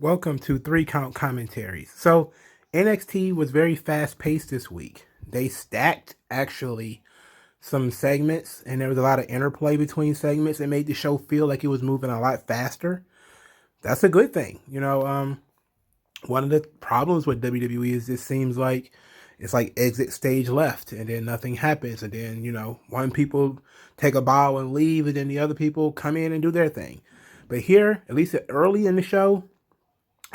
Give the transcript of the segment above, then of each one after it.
Welcome to 3 Count Commentaries. So, NXT was very fast paced this week. They stacked actually some segments, and there was a lot of interplay between segments that made the show feel like it was moving a lot faster. That's a good thing. One of the problems with WWE is it seems like it's like exit stage left, and then nothing happens, and then, one people take a bow and leave, and then the other people come in and do their thing. But here, at least early in the show,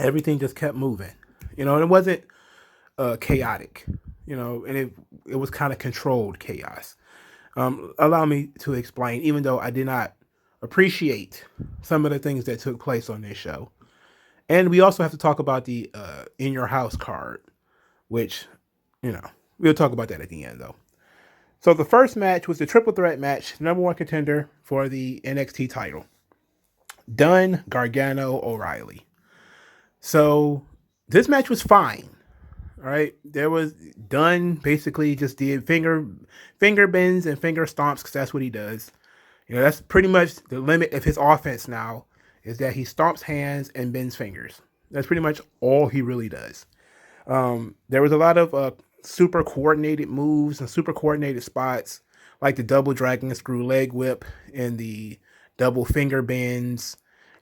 everything just kept moving, and it wasn't chaotic, and it was kind of controlled chaos. Allow me to explain, even though I did not appreciate some of the things that took place on this show. And we also have to talk about the In Your House card, which, we'll talk about that at the end, though. So the first match was the triple threat match, number one contender for the NXT title. Dunn, Gargano, O'Reilly. So this match was fine. All right. There was Dunn basically just did finger bends and finger stomps because that's what he does. That's pretty much the limit of his offense now, is that he stomps hands and bends fingers. That's pretty much all he really does. There was a lot of super coordinated moves and super coordinated spots, like the double dragon screw leg whip and the double finger bends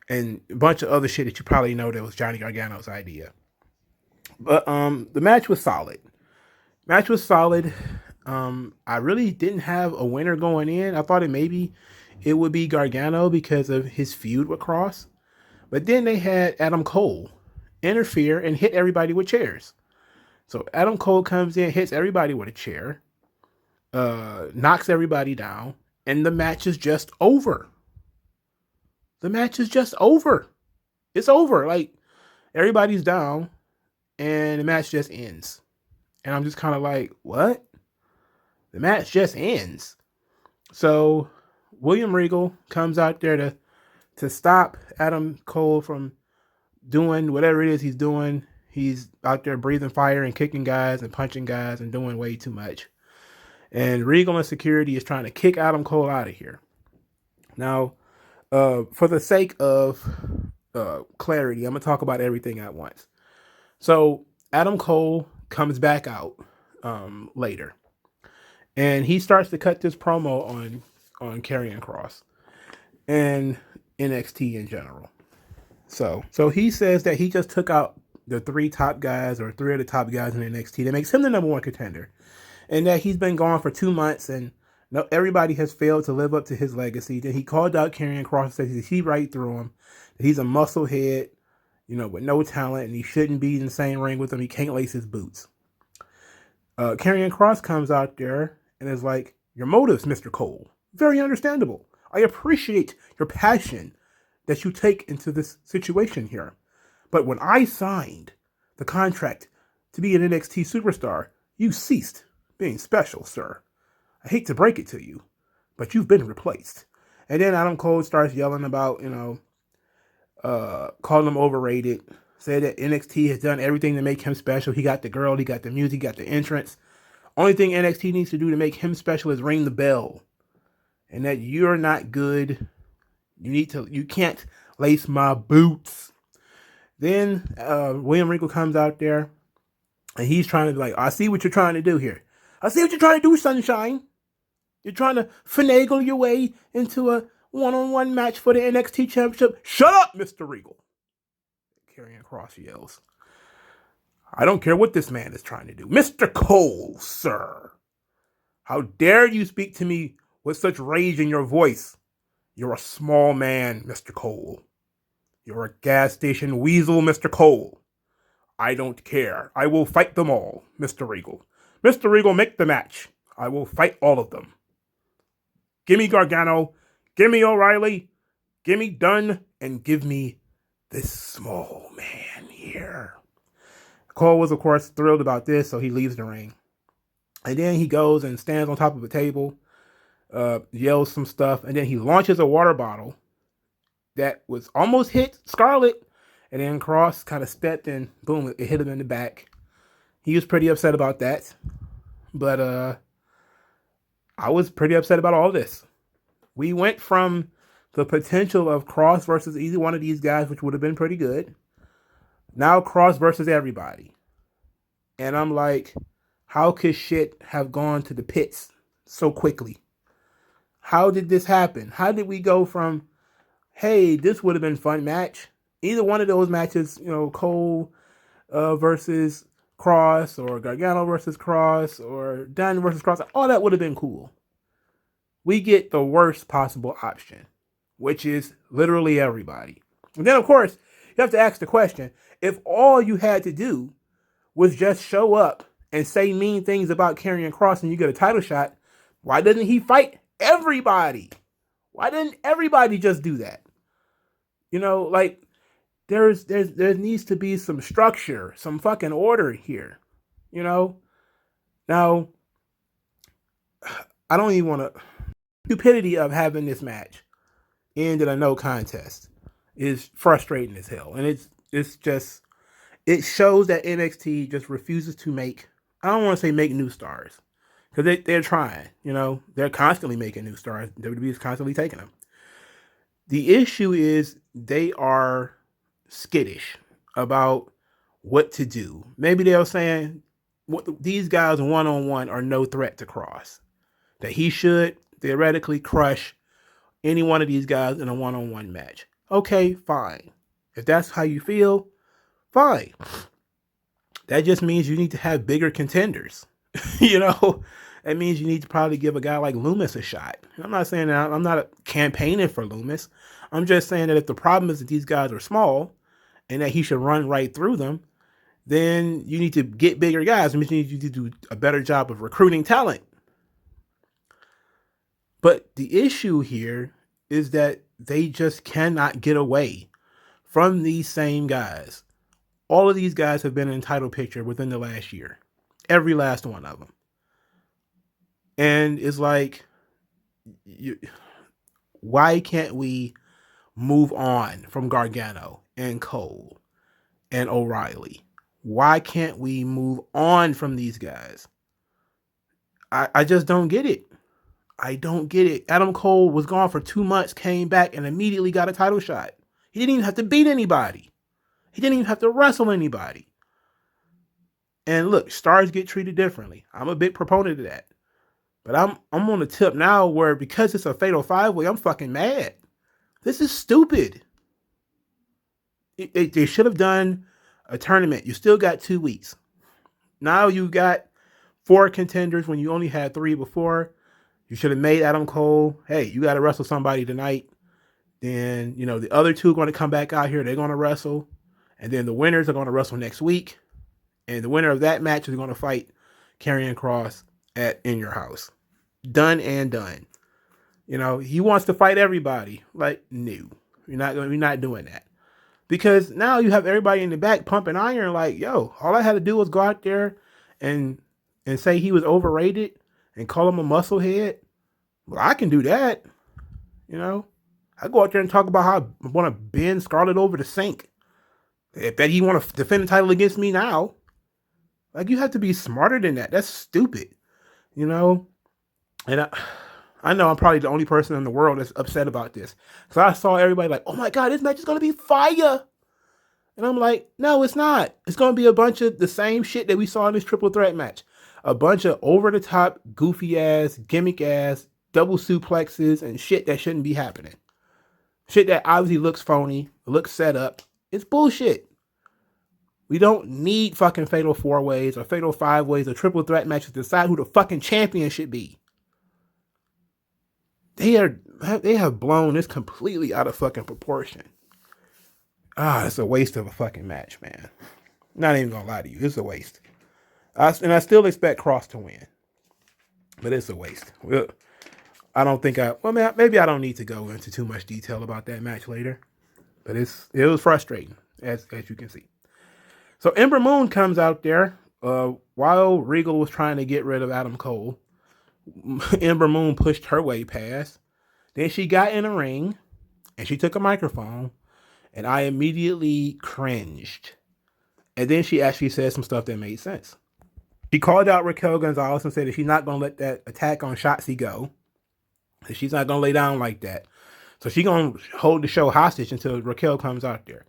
and a bunch of other shit that you probably know that was Johnny Gargano's idea. But the match was solid. I really didn't have a winner going in. I thought maybe it would be Gargano because of his feud with Cross. But then they had Adam Cole interfere and hit everybody with chairs. So Adam Cole comes in, hits everybody with a chair, knocks everybody down, and the match is just over. It's over. Like, everybody's down, and the match just ends. And I'm just kind of like, what? The match just ends. So William Regal comes out there to stop Adam Cole from doing whatever it is he's doing. He's out there breathing fire and kicking guys and punching guys and doing way too much. And Regal and security is trying to kick Adam Cole out of here. Now, for the sake of clarity, I'm going to talk about everything at once. So Adam Cole comes back out later, and he starts to cut this promo on Karrion Kross and NXT in general. So he says that he just took out the 3 top guys, or 3 of the top guys in NXT. That makes him the number one contender, and that he's been gone for 2 months, and everybody has failed to live up to his legacy. Then he called out Karrion Kross and said he see right through him. He's a musclehead, with no talent, and he shouldn't be in the same ring with him. He can't lace his boots. Karrion Kross comes out there and is like, your motives, Mr. Cole, very understandable. I appreciate your passion that you take into this situation here. But when I signed the contract to be an NXT superstar, you ceased being special, sir. I hate to break it to you, but you've been replaced. And then Adam Cole starts yelling about, calling him overrated, said that NXT has done everything to make him special. He got the girl, he got the music, he got the entrance. Only thing NXT needs to do to make him special is ring the bell. And that you're not good. You can't lace my boots. Then William Regal comes out there, and he's trying to be like, I see what you're trying to do here. I see what you're trying to do, Sunshine. You're trying to finagle your way into a one-on-one match for the NXT Championship. Shut up, Mr. Regal. Karrion Kross yells. I don't care what this man is trying to do. Mr. Cole, sir. How dare you speak to me with such rage in your voice? You're a small man, Mr. Cole. You're a gas station weasel, Mr. Cole. I don't care. I will fight them all, Mr. Regal. Mr. Regal, make the match. I will fight all of them. Give me Gargano. Give me O'Reilly. Give me Dunn. And give me this small man here. Cole was, of course, thrilled about this, so he leaves the ring. And then he goes and stands on top of a table, yells some stuff, and then he launches a water bottle that was almost hit Scarlett, and then Kross kind of stepped and boom, it hit him in the back. He was pretty upset about that, but I was pretty upset about all this. We went from the potential of Kross versus either one of these guys, which would have been pretty good, Now Cross versus everybody. And I'm like, how could shit have gone to the pits so quickly? How did this happen? How did we go from, hey, this would have been a fun match? Either one of those matches, Cole versus Cross, or Gargano versus Cross, or Dunn versus Cross, all that would have been cool. We get the worst possible option, which is literally everybody. And then, of course, you have to ask the question, if all you had to do was just show up and say mean things about Karrion Kross and you get a title shot, why doesn't he fight everybody? Why didn't everybody just do that? There needs to be some structure, some fucking order here. Now, I don't even want to. Stupidity of having this match end in a no contest is frustrating as hell, and it's just, it shows that NXT just refuses to make. I don't want to say make new stars, because they're trying. They're constantly making new stars. WWE is constantly taking them. The issue is they are skittish about what to do. Maybe they're saying these guys one-on-one are no threat to Cross, that he should theoretically crush any one of these guys in a one-on-one match. Okay, fine. If that's how you feel, fine. That just means you need to have bigger contenders. That means you need to probably give a guy like Loomis a shot. I'm not saying that I'm not campaigning for Loomis. I'm just saying that if the problem is that these guys are small and that he should run right through them, then you need to get bigger guys. It means you need to do a better job of recruiting talent. But the issue here is that they just cannot get away from these same guys. All of these guys have been in title picture within the last year. Every last one of them. And it's like, why can't we move on from Gargano and Cole and O'Reilly? Why can't we move on from these guys? I just don't get it. I don't get it. Adam Cole was gone for 2 months, came back, and immediately got a title shot. He didn't even have to beat anybody. He didn't even have to wrestle anybody. And look, stars get treated differently. I'm a big proponent of that. But I'm on the tip now where, because it's a fatal 5-way, I'm fucking mad. This is stupid. They should have done a tournament. You still got 2 weeks. Now you got 4 contenders when you only had 3 before. You should have made Adam Cole, hey, you got to wrestle somebody tonight. Then, the other 2 are going to come back out here. They're going to wrestle. And then the winners are going to wrestle next week. And the winner of that match is going to fight Karrion Kross In Your House. Done and done. He wants to fight everybody. Like, no. We're not doing that. Because now you have everybody in the back pumping iron like, yo, all I had to do was go out there and say he was overrated and call him a musclehead. Well, I can do that. I go out there and talk about how I want to bend Scarlett over the sink. If that he want to defend the title against me now. Like, you have to be smarter than that. That's stupid. And I know I'm probably the only person in the world that's upset about this. Because I saw everybody like, oh my God, this match is going to be fire. And I'm like, no, it's not. It's going to be a bunch of the same shit that we saw in this triple threat match. A bunch of over-the-top, goofy-ass, gimmick-ass, double suplexes and shit that shouldn't be happening. Shit that obviously looks phony, looks set up. It's bullshit. We don't need fucking fatal 4-ways or fatal 5-ways or triple threat matches to decide who the fucking champion should be. They have blown this completely out of fucking proportion. It's a waste of a fucking match, man. Not even gonna lie to you, it's a waste. And I still expect Cross to win, but it's a waste. I don't think maybe I don't need to go into too much detail about that match later, but it was frustrating as you can see. So Ember Moon comes out there while Regal was trying to get rid of Adam Cole. Ember Moon pushed her way past. Then she got in a ring and she took a microphone, and I immediately cringed. And then she actually said some stuff that made sense. She called out Raquel Gonzalez and said that she's not going to let that attack on Shotzi go. That she's not going to lay down like that. So she's going to hold the show hostage until Raquel comes out there.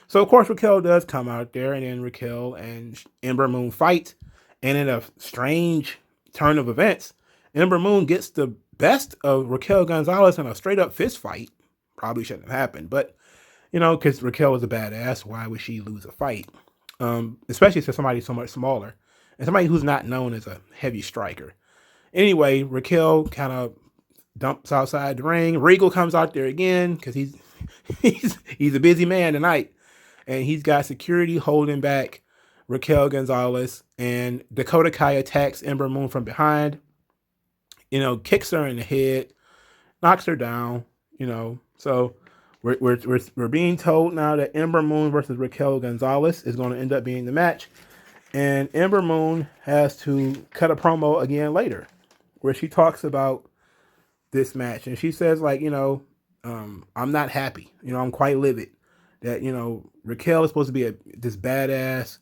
So, of course, Raquel does come out there, and then Raquel and Ember Moon fight. And in a strange turn of events, Ember Moon gets the best of Raquel Gonzalez in a straight-up fist fight. Probably shouldn't have happened, but, because Raquel was a badass, why would she lose a fight? Especially to somebody so much smaller and somebody who's not known as a heavy striker. Anyway, Raquel kind of dumps outside the ring. Regal comes out there again because he's a busy man tonight. And he's got security holding back Raquel Gonzalez. And Dakota Kai attacks Ember Moon from behind, kicks her in the head, knocks her down, So we're being told now that Ember Moon versus Raquel Gonzalez is going to end up being the match. And Ember Moon has to cut a promo again later where she talks about this match. And she says, I'm not happy. I'm quite livid that, Raquel is supposed to be this badass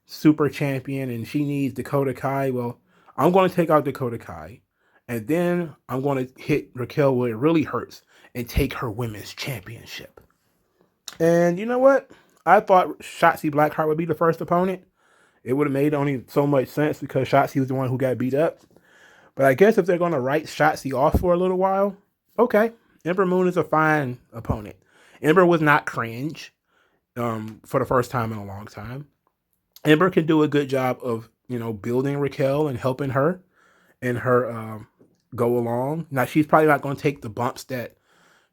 super champion and she needs Dakota Kai. Well, I'm going to take out Dakota Kai and then I'm going to hit Raquel where it really hurts and take her women's championship. And you know what? I thought Shotzi Blackheart would be the first opponent. It would have made only so much sense because Shotzi was the one who got beat up. But I guess if they're going to write Shotzi off for a little while, okay. Ember Moon is a fine opponent. Ember was not cringe for the first time in a long time. Ember can do a good job of, building Raquel and helping her and her go along. Now, she's probably not going to take the bumps that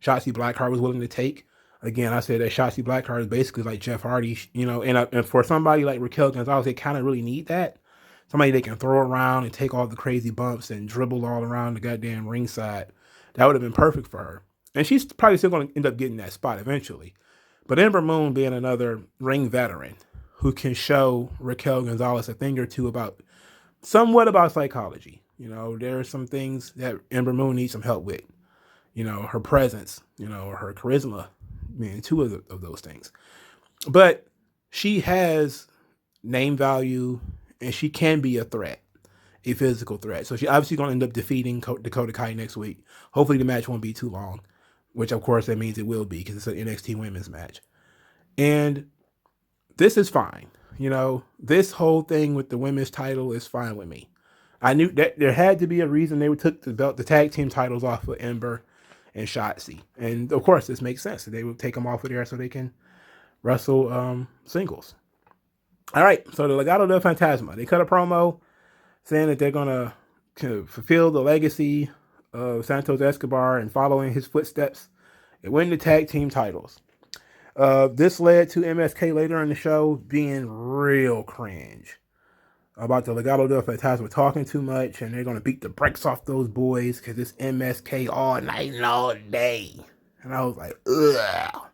Shotzi Blackheart was willing to take. Again, I said that Shotzi Blackheart is basically like Jeff Hardy, and for somebody like Raquel Gonzalez, they kind of really need that. Somebody they can throw around and take all the crazy bumps and dribble all around the goddamn ringside. That would have been perfect for her. And she's probably still going to end up getting that spot eventually. But Ember Moon being another ring veteran who can show Raquel Gonzalez a thing or two somewhat about psychology. There are some things that Ember Moon needs some help with. Her presence, her charisma, two of those things. But she has name value and she can be a threat, a physical threat. So she obviously going to end up defeating Dakota Kai next week. Hopefully the match won't be too long, which of course that means it will be because it's an NXT women's match. And this is fine. This whole thing with the women's title is fine with me. I knew that there had to be a reason they took the tag team titles off of Ember and Shotzi. And of course this makes sense. They would take them off of there so they can wrestle singles. All right, so the Legado del Fantasma, they cut a promo saying that they're going to fulfill the legacy of Santos Escobar and following his footsteps and win the tag team titles. This led to MSK later in the show being real cringe about the Legado del Fantasma talking too much and they're going to beat the brakes off those boys because it's MSK all night and all day. And I was like, ugh.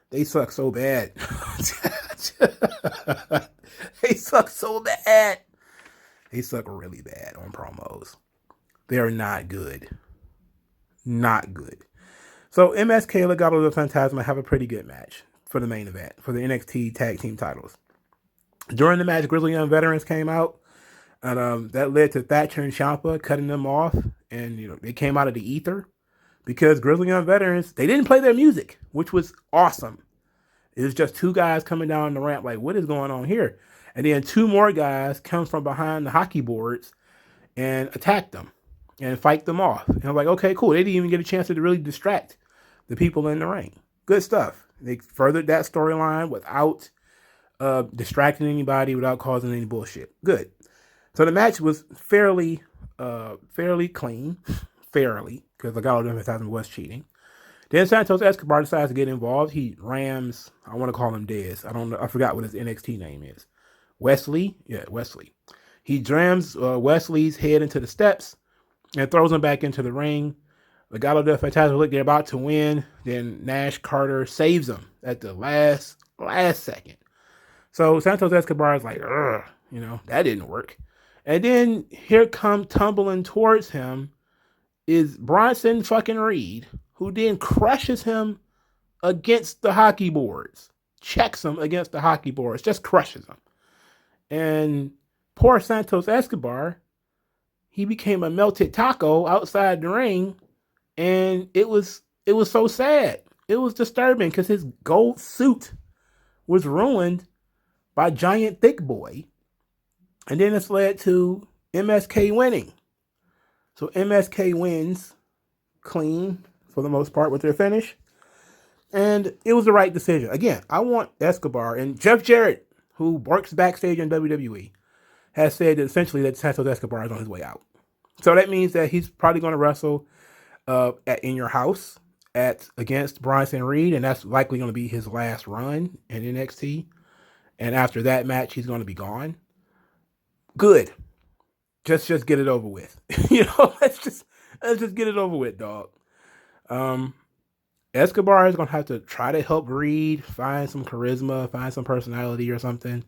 They suck so bad. They suck so bad. They suck really bad on promos. They're not good. Not good. So MSK Legado del Fantasma have a pretty good match for the main event, for the NXT tag team titles. During the match, Grizzly Young Veterans came out. And that led to Thatcher and Ciampa cutting them off. And, they came out of the ether. Because Grizzly Young Veterans, they didn't play their music, which was awesome. It was just two guys coming down the ramp like, what is going on here? And then two more guys come from behind the hockey boards and attack them and fight them off. And I'm like, okay, cool. They didn't even get a chance to really distract the people in the ring. Good stuff. They furthered that storyline without distracting anybody, without causing any bullshit. Good. So the match was fairly clean. Fairly. Because Legado del Fantasma was cheating. Then Santos Escobar decides to get involved. He rams, I want to call him Dez. I forgot what his NXT name is. Wesley? Yeah, Wesley. He drams Wesley's head into the steps and throws him back into the ring. Legado del Fantasma look, they're about to win. Then Nash Carter saves him at the last second. So Santos Escobar is like, ugh, that didn't work. And then here come tumbling towards him is Bronson fucking Reed, who then crushes him against the hockey boards. Checks him against the hockey boards. Just crushes him. And poor Santos Escobar, he became a melted taco outside the ring. And it was so sad. It was disturbing because his gold suit was ruined by Giant Thick Boy. And then it's led to MSK winning. So MSK wins clean for the most part with their finish. And it was the right decision. Again, I want Escobar, and Jeff Jarrett, who works backstage in WWE, has said that essentially that Santos Escobar is on his way out. So that means that he's probably going to wrestle in your house against Bronson Reed, and that's likely going to be his last run in NXT. And after that match, he's going to be gone. Good. Just get it over with. Let's just get it over with, dog. Escobar is going to have to try to help Reed find some charisma, find some personality or something.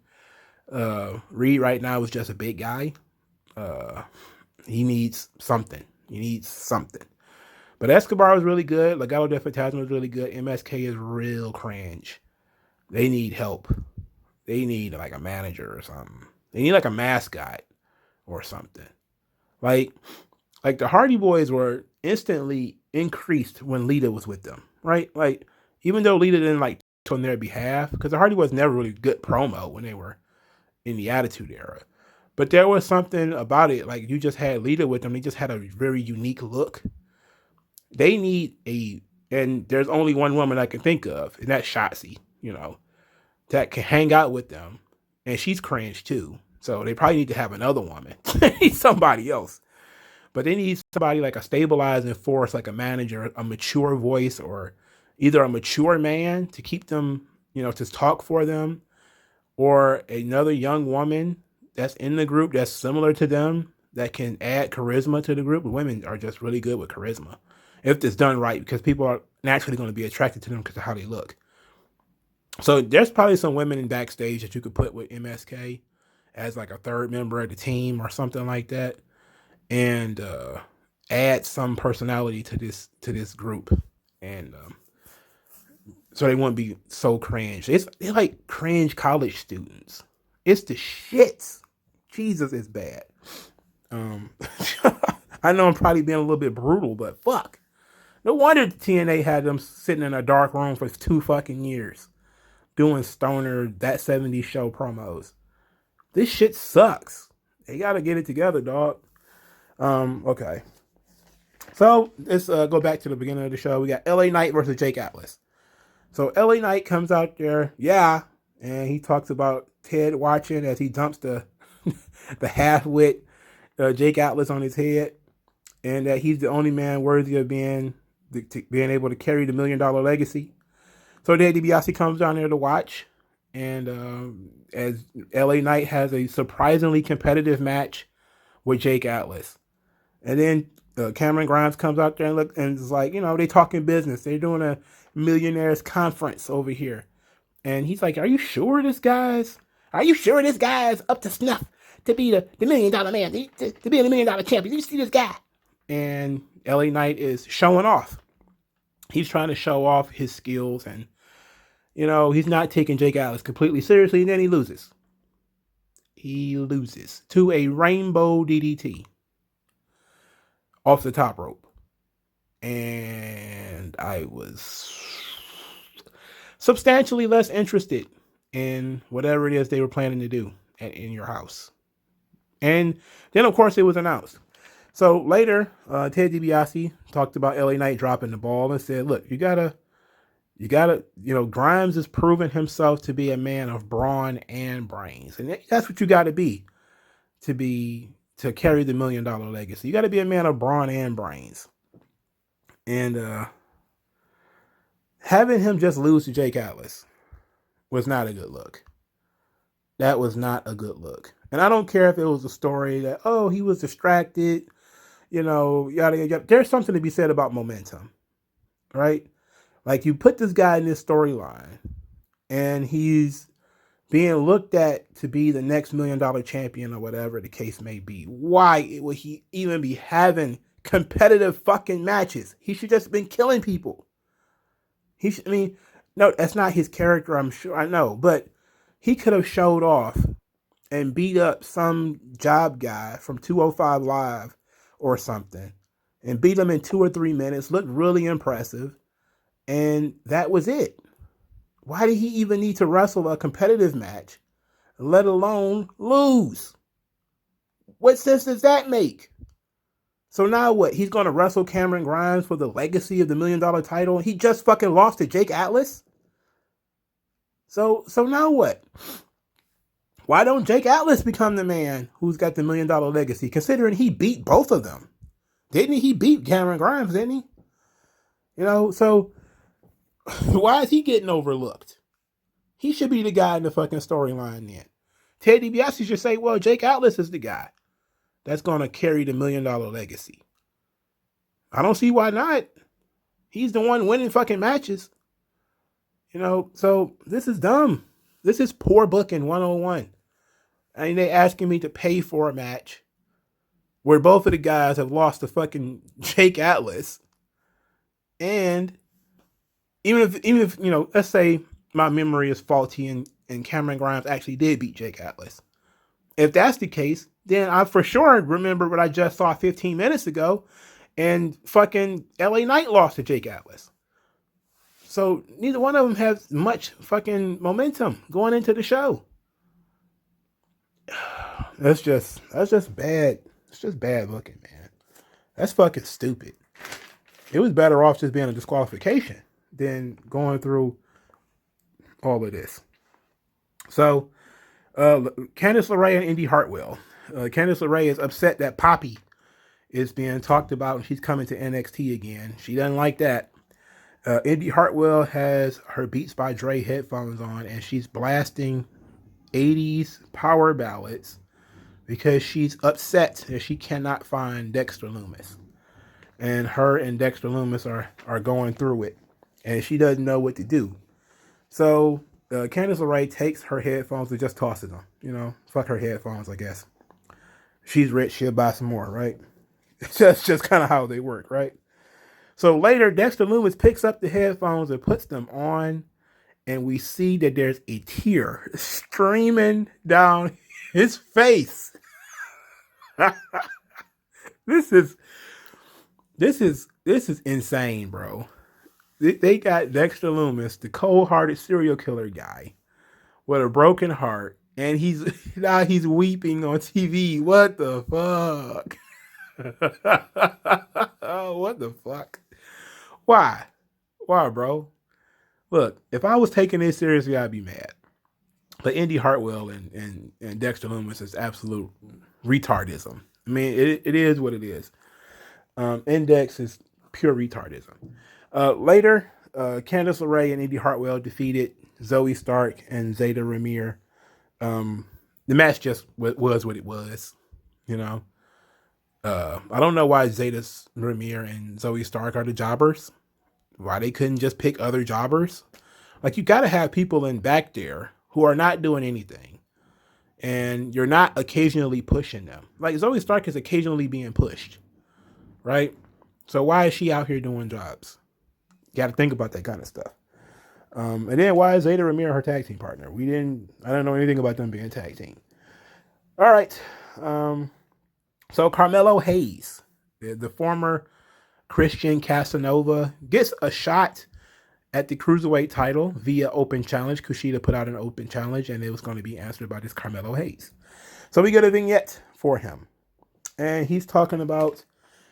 Reed right now is just a big guy. He needs something. But Escobar was really good. Legado del Fantasma was really good. MSK is real cringe. They need help. They need like a manager or something. They need like a mascot or something. Like the Hardy Boys were instantly increased when Lita was with them, right? Like, even though Lita didn't like on their behalf, because the Hardy Boys never really good promo when they were in the Attitude Era. But there was something about it, like you just had Lita with them, they just had a very unique look. They need and there's only one woman I can think of, and that's Shotzi, that can hang out with them. And she's cringe too. So they probably need to have another woman. They need somebody else. But they need somebody like a stabilizing force, like a manager, a mature voice, or either a mature man to keep them, to talk for them, or another young woman that's in the group that's similar to them that can add charisma to the group. Women are just really good with charisma if it's done right, because people are naturally going to be attracted to them because of how they look. So there's probably some women in backstage that you could put with MSK as like a third member of the team or something like that, and add some personality to this group, and so they won't be so cringe. They're like cringe college students. It's the shits. Jesus, it's bad. I know I'm probably being a little bit brutal, but fuck. No wonder TNA had them sitting in a dark room for 2 fucking years doing stoner That 70s Show promos. This shit sucks. They gotta get it together, dog. Okay. So let's go back to the beginning of the show. We got LA Knight versus Jake Atlas. So LA Knight comes out there, and he talks about Ted watching as he dumps the half-wit Jake Atlas on his head, and that he's the only man worthy of being able to carry the $1 million legacy. So Ted DiBiase comes down there to watch, and as LA Knight has a surprisingly competitive match with Jake Atlas. And then Cameron Grimes comes out there and is like, they talking business. They're doing a millionaires conference over here. And he's like, are you sure this guy's up to snuff to be the $1 million man, to be a $1 million champion? You see this guy? And LA Knight is showing off. He's trying to show off his skills, and he's not taking Jake Atlas completely seriously, and then he loses. He loses to a rainbow DDT off the top rope. And I was substantially less interested in whatever it is they were planning to do in your house. And then, of course, it was announced. So later, Ted DiBiase talked about LA Knight dropping the ball and said, look, you gotta, Grimes has proven himself to be a man of brawn and brains. And that's what you got to be to carry the $1 million legacy. You got to be a man of brawn and brains. And having him just lose to Jake Atlas was not a good look. That was not a good look. And I don't care if it was a story that, he was distracted, yada, yada. There's something to be said about momentum, right? Like, you put this guy in this storyline, and he's being looked at to be the next $1 million champion or whatever the case may be. Why would he even be having competitive fucking matches? He should just been killing people. No, that's not his character, I'm sure. I know, but he could have showed off and beat up some job guy from 205 Live or something and beat him in 2 or 3 minutes, looked really impressive, and that was it. Why did he even need to wrestle a competitive match, let alone lose? What sense does that make? So now what? He's going to wrestle Cameron Grimes for the legacy of the $1 million title. He just fucking lost to Jake Atlas. So now what? Why don't Jake Atlas become the man who's got the $1 million legacy? Considering he beat both of them, didn't he? He beat Cameron Grimes, didn't he? So why is he getting overlooked? He should be the guy in the fucking storyline then. Ted DiBiase should say, well, Jake Atlas is the guy that's going to carry the $1 million legacy. I don't see why not. He's the one winning fucking matches. So this is dumb. This is poor booking 101. I mean, they asking me to pay for a match where both of the guys have lost to fucking Jake Atlas. And even if let's say my memory is faulty and Cameron Grimes actually did beat Jake Atlas. If that's the case, then I for sure remember what I just saw 15 minutes ago, and fucking LA Knight lost to Jake Atlas. So neither one of them has much fucking momentum going into the show. That's just bad. It's just bad looking, man. That's fucking stupid. It was better off just being a disqualification than going through all of this. So, Candice LeRae and Indy Hartwell. Candice LeRae is upset that Poppy is being talked about and she's coming to NXT again. She doesn't like that. Indy Hartwell has her Beats by Dre headphones on and she's blasting 80s power ballads because she's upset that she cannot find Dexter Lumis. And her and Dexter Lumis are going through it. And she doesn't know what to do. So Candice LeRae takes her headphones and just tosses them. Fuck her headphones, I guess. She's rich, she'll buy some more, right? That's just kind of how they work, right? So later, Dexter Lumis picks up the headphones and puts them on, and we see that there's a tear streaming down his face. This is insane, bro. They got Dexter Lumis, the cold-hearted serial killer guy, with a broken heart, and he's weeping on TV. What the fuck? What the fuck? Why, bro? Look, if I was taking this seriously, I'd be mad. But Indy Hartwell and Dexter Lumis is absolute retardism. I mean, it is what it is. Index is pure retardism. Later, Candice LeRae and Indy Hartwell defeated Zoe Stark and Zeta Ramir. The match just was what it was, I don't know why Zeta Ramir and Zoe Stark are the jobbers. Why they couldn't just pick other jobbers? Like, you got to have people in back there who are not doing anything. And you're not occasionally pushing them. Like, Zoe Stark is occasionally being pushed. Right? So why is she out here doing jobs? You got to think about that kind of stuff. And then why is Zeta Ramir her tag team partner? I don't know anything about them being a tag team. All right. So Carmelo Hayes, the former Christian Casanova, gets a shot at the Cruiserweight title via open challenge. Kushida put out an open challenge, and it was going to be answered by this Carmelo Hayes. So we get a vignette for him. And he's talking about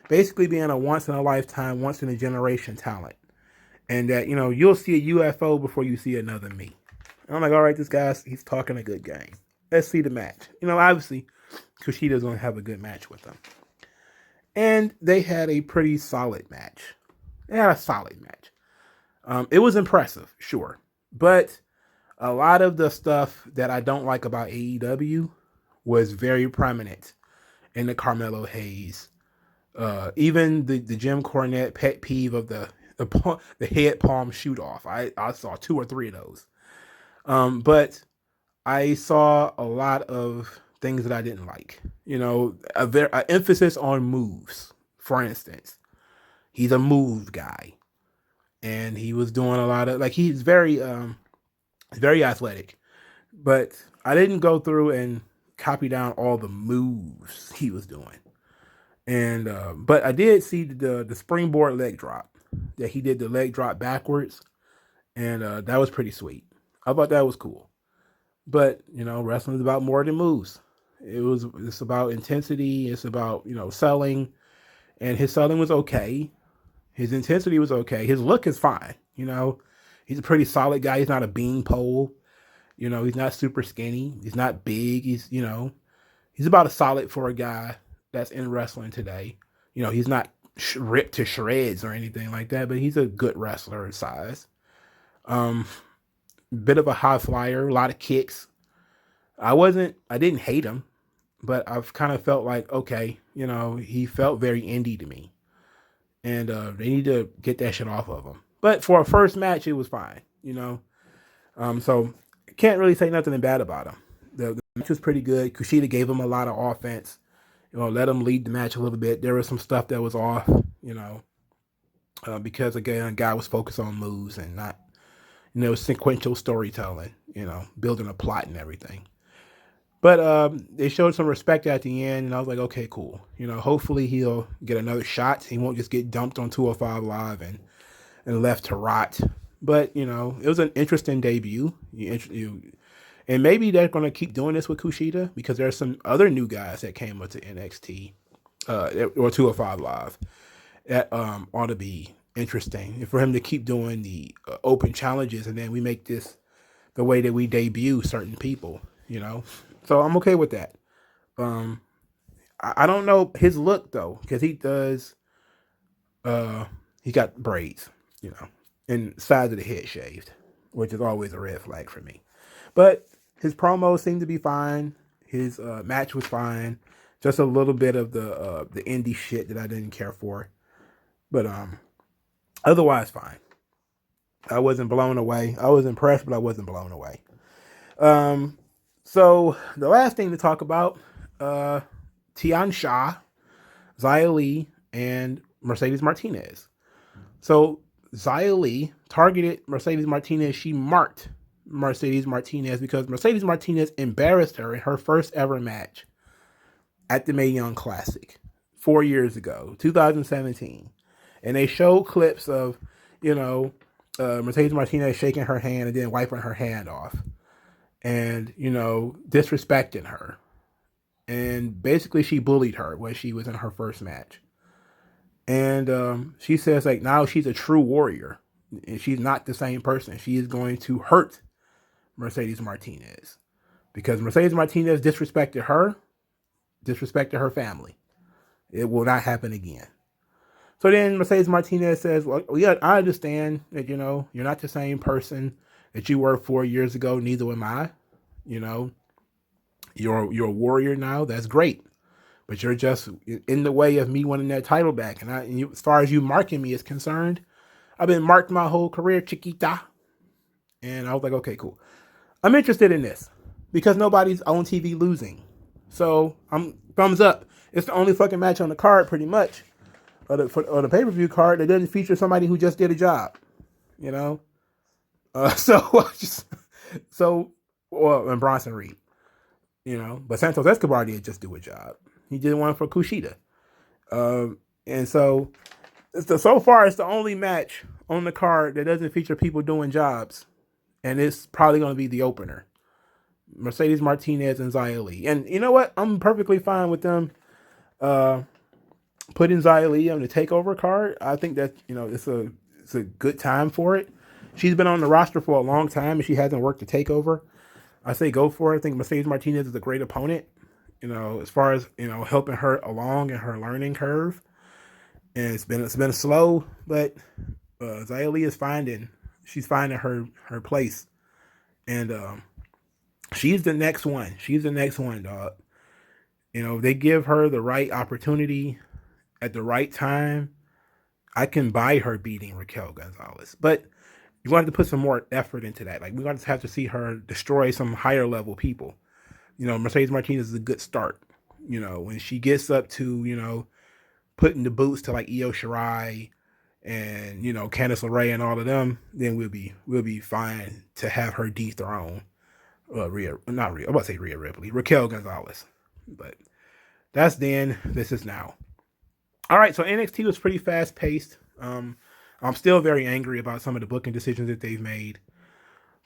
basically being a once-in-a-lifetime, once-in-a-generation talent. And that, you'll see a UFO before you see another me. And I'm like, all right, he's talking a good game. Let's see the match. Obviously, Kushida's going to have a good match with them. And they had a pretty solid match. It was impressive, sure. But a lot of the stuff that I don't like about AEW was very prominent in the Carmelo Hayes. Even the Jim Cornette pet peeve of the head palm shoot off. I saw 2 or 3 of those. But I saw a lot of things that I didn't like. An emphasis on moves. For instance, he's a move guy, and he was doing a lot of he's very athletic. But I didn't go through and copy down all the moves he was doing. And but I did see the springboard leg drop, that he did the leg drop backwards, and that was pretty sweet. I thought that was cool. But wrestling is about more than moves. It's about intensity. It's about selling, and his selling was okay. His intensity was okay. His look is fine. He's a pretty solid guy. He's not a beanpole. He's not super skinny. He's not big. He's about a solid for a guy that's in wrestling today. He's not ripped to shreds or anything like that, but he's a good wrestler in size. Bit of a high flyer, a lot of kicks. I didn't hate him, but I've kind of felt like, okay, he felt very indie to me. And they need to get that shit off of him. But for a first match, it was fine, So can't really say nothing bad about him. The match was pretty good. Kushida gave him a lot of offense. Let him lead the match a little bit. There was some stuff that was off, because again, a guy was focused on moves and not, sequential storytelling, building a plot and everything. But they showed some respect at the end, and I was like, okay, cool. Hopefully he'll get another shot. He won't just get dumped on 205 Live and left to rot. But, it was an interesting debut. And maybe they're going to keep doing this with Kushida because there are some other new guys that came up to NXT or 205 Live that ought to be interesting. And for him to keep doing the open challenges, and then we make this the way that we debut certain people, So I'm okay with that. I don't know his look though, because he does. He got braids, and sides of the head shaved, which is always a red flag for me. But his promos seemed to be fine. His match was fine. Just a little bit of the indie shit that I didn't care for, but otherwise fine. I wasn't blown away. I was impressed, but I wasn't blown away. So the last thing to talk about, Tian Sha, Xia Li, and Mercedes Martinez. So Xia Li targeted Mercedes Martinez. She marked Mercedes Martinez because Mercedes Martinez embarrassed her in her first ever match at the Mae Young Classic 4 years ago, 2017. And they showed clips of, Mercedes Martinez shaking her hand and then wiping her hand off. And, disrespecting her. And basically she bullied her when she was in her first match. And she says, like, now she's a true warrior. And she's not the same person. She is going to hurt Mercedes Martinez. Because Mercedes Martinez disrespected her family. It will not happen again. So then Mercedes Martinez says, well, yeah, I understand that, you're not the same person that you were 4 years ago. Neither am I. You're a warrior now. That's great. But you're just in the way of me winning that title back. And as far as you marking me is concerned, I've been marked my whole career, chiquita. And I was like, okay, cool. I'm interested in this because nobody's on TV losing. So I'm thumbs up. It's the only fucking match on the card, pretty much, or the pay-per-view card that doesn't feature somebody who just did a job. And Bronson Reed. But Santos Escobar did just do a job. He did one for Kushida. And so far it's the only match on the card that doesn't feature people doing jobs. And it's probably going to be the opener. Mercedes Martinez and Xia Li. And you know what? I'm perfectly fine with them putting Xia Li on the takeover card. I think that, it's a good time for it. She's been on the roster for a long time and she hasn't worked the takeover. I say go for it. I think Mercedes Martinez is a great opponent, as far as, helping her along in her learning curve. And it's been slow, but Xia Li is finding her place. And she's the next one. She's the next one, dog. They give her the right opportunity at the right time. I can buy her beating Raquel Gonzalez, but you want to put some more effort into that. Like, we're going to have to see her destroy some higher level people. Mercedes Martinez is a good start. When she gets up to, putting the boots to like Io Shirai and, Candice LeRae and all of them, then we'll be fine to have her dethrone Raquel Gonzalez. But that's then, this is now. All right, so NXT was pretty fast paced. I'm still very angry about some of the booking decisions that they've made.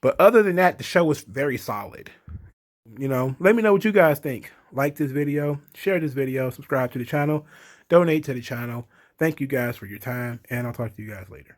But other than that, the show was very solid. Let me know what you guys think. Like this video, share this video, subscribe to the channel, donate to the channel. Thank you guys for your time, and I'll talk to you guys later.